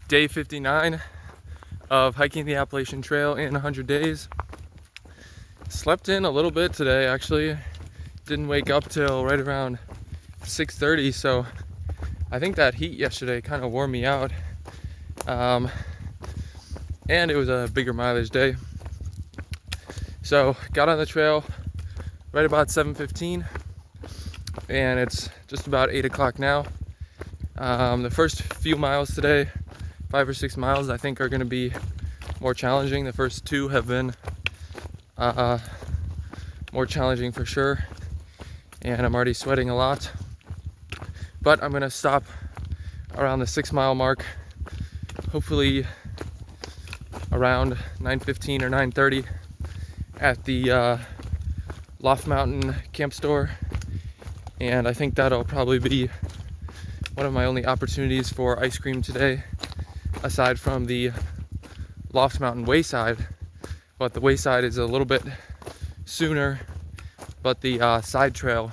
day 59 of hiking the Appalachian Trail in 100 days. Slept in a little bit today, actually. Didn't wake up till right around 6:30, so I think that heat yesterday kind of wore me out. And it was a bigger mileage day. So got on the trail right about 7:15, and it's just about 8 o'clock now. The first few miles today, 5 or 6 miles, I think are going to be more challenging. The first two have been more challenging for sure, and I'm already sweating a lot. But I'm going to stop around the 6-mile mark, hopefully around 9:15 or 9:30 at the Loft Mountain camp store, and I think that'll probably be one of my only opportunities for ice cream today, aside from the Loft Mountain wayside. But the wayside is a little bit sooner, but the side trail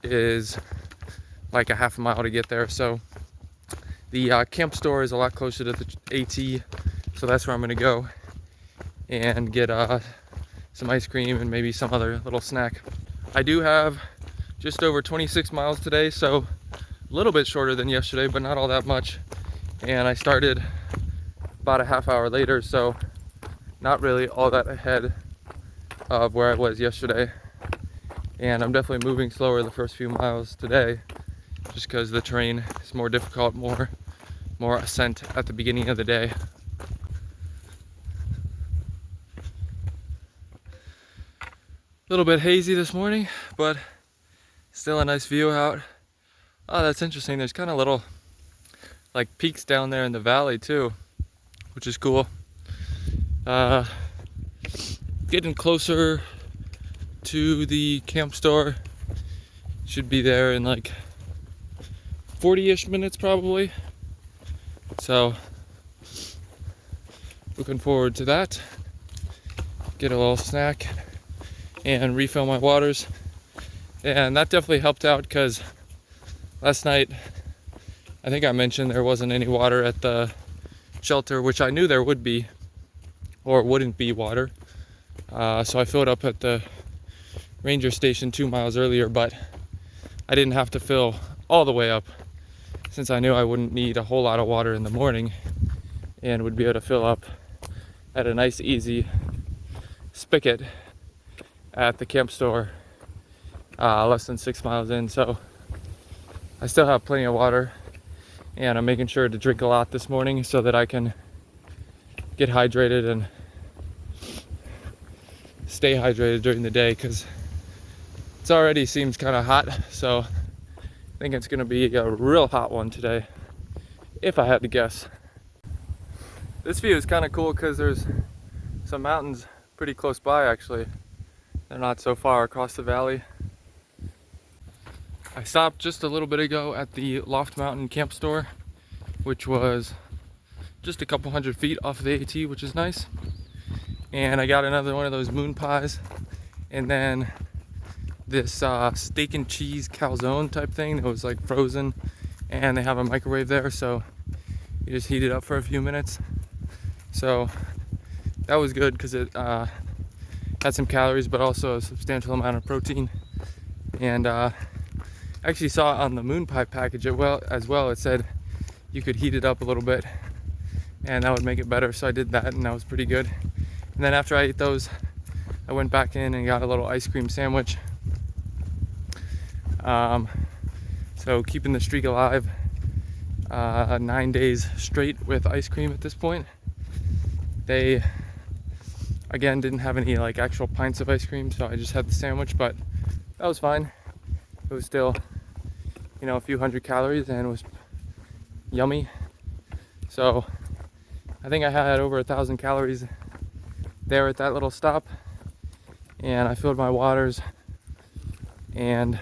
is like a half a mile to get there. So the camp store is a lot closer to the AT, so that's where I'm going to go and get some ice cream and maybe some other little snack. I do have just over 26 miles today, so a little bit shorter than yesterday, but not all that much. And I started about a half hour later, so not really all that ahead of where I was yesterday. And I'm definitely moving slower the first few miles today, just because the terrain is more difficult, more ascent at the beginning of the day. A little bit hazy this morning, but still a nice view out. Oh, that's interesting. There's kind of little like peaks down there in the valley too, which is cool. Getting closer to the camp store. Should be there in like 40-ish minutes probably. So looking forward to that. Get a little snack and refill my waters. And that definitely helped out, because last night I think I mentioned there wasn't any water at the shelter, which I knew there would be, or wouldn't be water. So I filled up at the ranger station 2 miles earlier, but I didn't have to fill all the way up, since I knew I wouldn't need a whole lot of water in the morning and would be able to fill up at a nice easy spigot at the camp store less than 6 miles in. So I still have plenty of water, and I'm making sure to drink a lot this morning so that I can get hydrated and stay hydrated during the day, because it already seems kind of hot. So I think it's going to be a real hot one today, if I had to guess. This view is kind of cool because there's some mountains pretty close by actually. They're not so far across the valley. I stopped just a little bit ago at the Loft Mountain camp store, which was just a couple hundred feet off of the AT, which is nice. And I got another one of those moon pies, and then this steak and cheese calzone type thing that was like frozen, and they have a microwave there, so you just heat it up for a few minutes. So that was good because it had some calories, but also a substantial amount of protein. And I actually saw on the moon pie package as well, it said you could heat it up a little bit and that would make it better. So I did that, and that was pretty good. And then after I ate those, I went back in and got a little ice cream sandwich. So keeping the streak alive, 9 days straight with ice cream at this point. They again didn't have any like actual pints of ice cream, so I just had the sandwich, but that was fine. It was still, a few hundred calories, and it was yummy. So I think I had over 1,000 calories there at that little stop, and I filled my waters and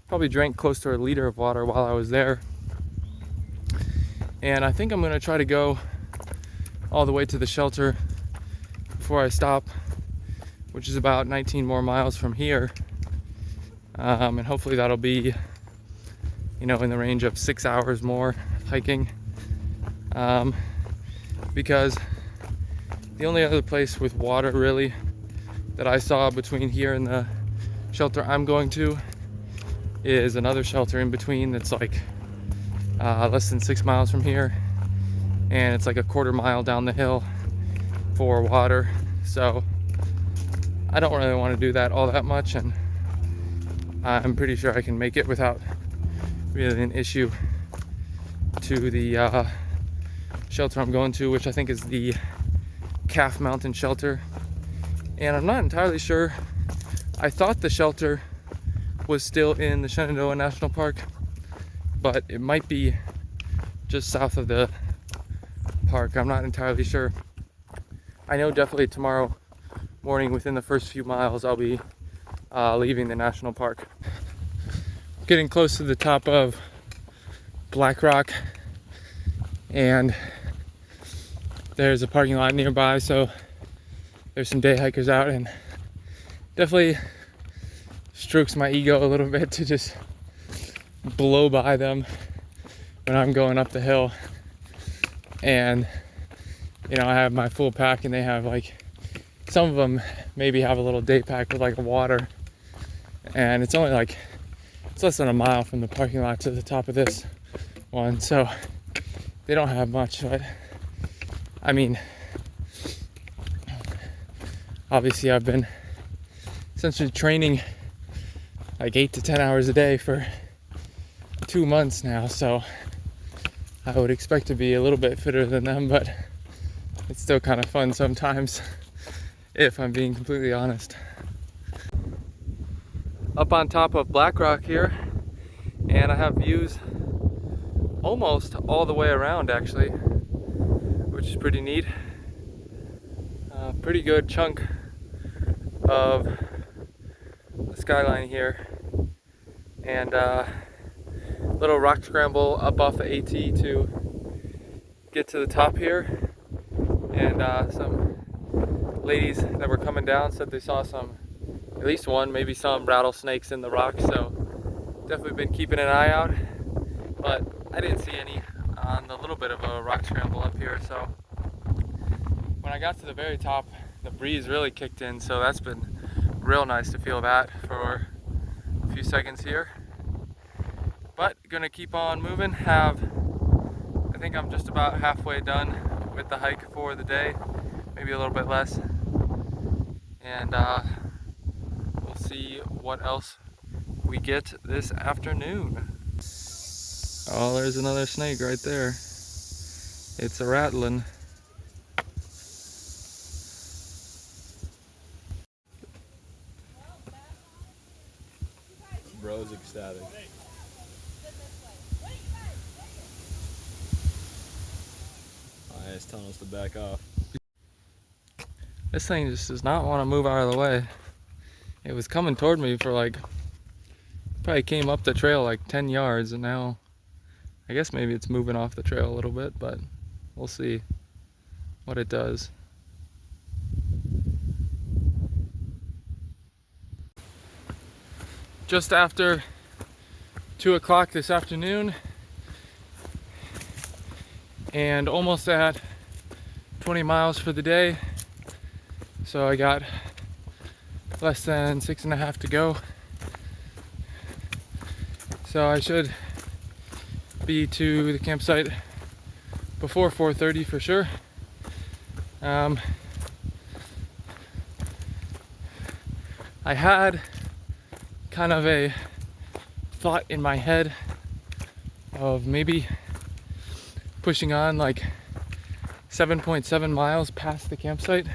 probably drank close to a liter of water while I was there. And I think I'm going to try to go all the way to the shelter before I stop, which is about 19 more miles from here. And hopefully that'll be, in the range of 6 hours more hiking. because the only other place with water really that I saw between here and the shelter I'm going to is another shelter in between that's like less than 6 miles from here, and it's like a quarter mile down the hill for water. So I don't really want to do that all that much, and I'm pretty sure I can make it without really an issue to the shelter I'm going to, which I think is the Calf Mountain shelter. And I'm not entirely sure. I thought the shelter was still in the Shenandoah National Park, but it might be just south of the park. I'm not entirely sure. I know definitely tomorrow morning, within the first few miles, I'll be leaving the national park. Getting close to the top of Black Rock, and there's a parking lot nearby, so there's some day hikers out, and definitely strokes my ego a little bit to just blow by them when I'm going up the hill. And you know, I have my full pack, and they have like, some of them maybe have a little day pack with like a water, and it's only like, it's less than a mile from the parking lot to the top of this one, so they don't have much. But I mean, obviously I've been essentially training like 8 to 10 hours a day for 2 months now, so I would expect to be a little bit fitter than them, but it's still kind of fun sometimes, if I'm being completely honest. Up on top of Black Rock here, and I have views almost all the way around actually, which is pretty neat. Pretty good chunk of the skyline here, and little rock scramble up off the AT to get to the top here. And some ladies that were coming down said they saw some, at least one, maybe some rattlesnakes in the rocks, so definitely been keeping an eye out, but I didn't see any on the little bit of a rock scramble up here. So when I got to the very top, the breeze really kicked in, so that's been real nice to feel that for a few seconds here. But gonna keep on moving. I think I'm just about halfway done with the hike for the day, maybe a little bit less, and we'll see what else we get this afternoon. Oh, there's another snake right there. It's a rattling. Bro's ecstatic. Oh, it's telling us to back off. This thing just does not want to move out of the way. It was coming toward me for like, probably came up the trail like 10 yards, and now I guess maybe it's moving off the trail a little bit, but we'll see what it does. Just after 2 o'clock this afternoon, and almost at 20 miles for the day. So I got less than 6.5 to go. So I should be to the campsite before 4:30 for sure. I had kind of a thought in my head of maybe pushing on like 7.7 miles past the campsite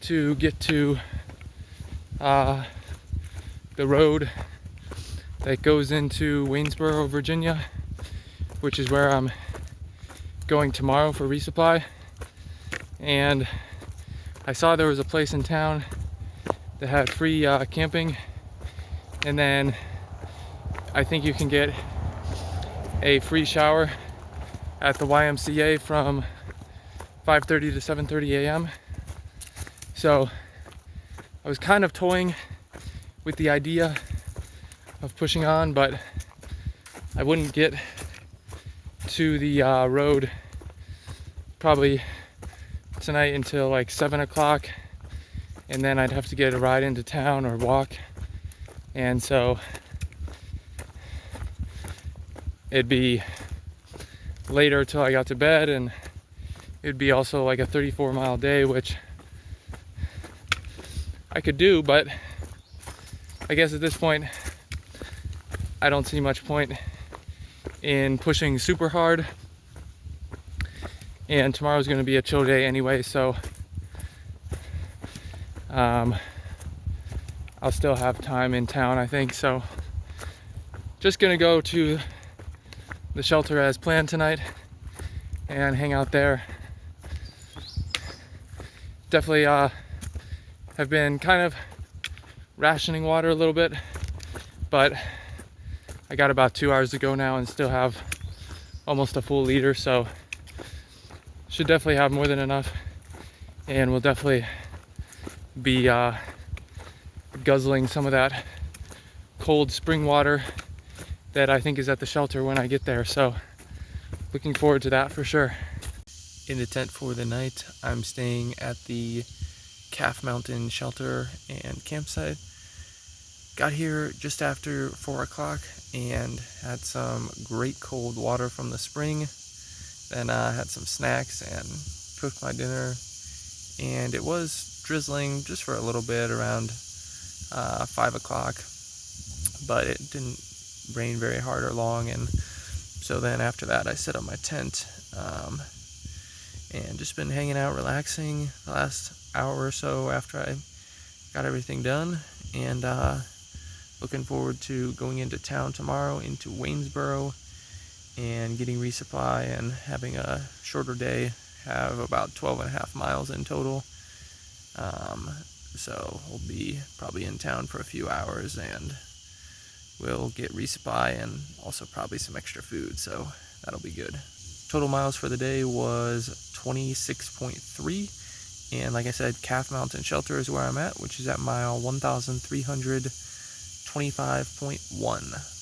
to get to the road that goes into Waynesboro, Virginia, which is where I'm going tomorrow for resupply. And I saw there was a place in town that had free camping, and then I think you can get a free shower at the YMCA from 5:30 to 7:30 a.m. So I was kind of toying with the idea of pushing on, but I wouldn't get to the road probably tonight until like 7 o'clock, and then I'd have to get a ride into town or walk, and so it'd be later till I got to bed, and it'd be also like a 34-mile day, which I could do, but I guess at this point I don't see much point in pushing super hard, and tomorrow's going to be a chill day anyway, so I'll still have time in town, I think. So just gonna go to the shelter as planned tonight and hang out there. Definitely have been kind of rationing water a little bit, but I got about 2 hours to go now and still have almost a full liter, so should definitely have more than enough, and we'll definitely be guzzling some of that cold spring water that I think is at the shelter when I get there, so looking forward to that for sure. In the tent for the night, I'm staying at the Calf Mountain shelter and campsite. Got here just after 4 o'clock and had some great cold water from the spring. Then I had some snacks and cooked my dinner, and it was drizzling just for a little bit around 5 o'clock, but it didn't rain very hard or long, and so then after that I set up my tent and just been hanging out, relaxing the last hour or so after I got everything done, and looking forward to going into town tomorrow, into Waynesboro, and getting resupply and having a shorter day, have about 12.5 miles in total. So we'll be probably in town for a few hours, and we'll get resupply and also probably some extra food, so that'll be good. Total miles for the day was 26.3, and like I said, Calf Mountain Shelter is where I'm at, which is at mile 1,325.1.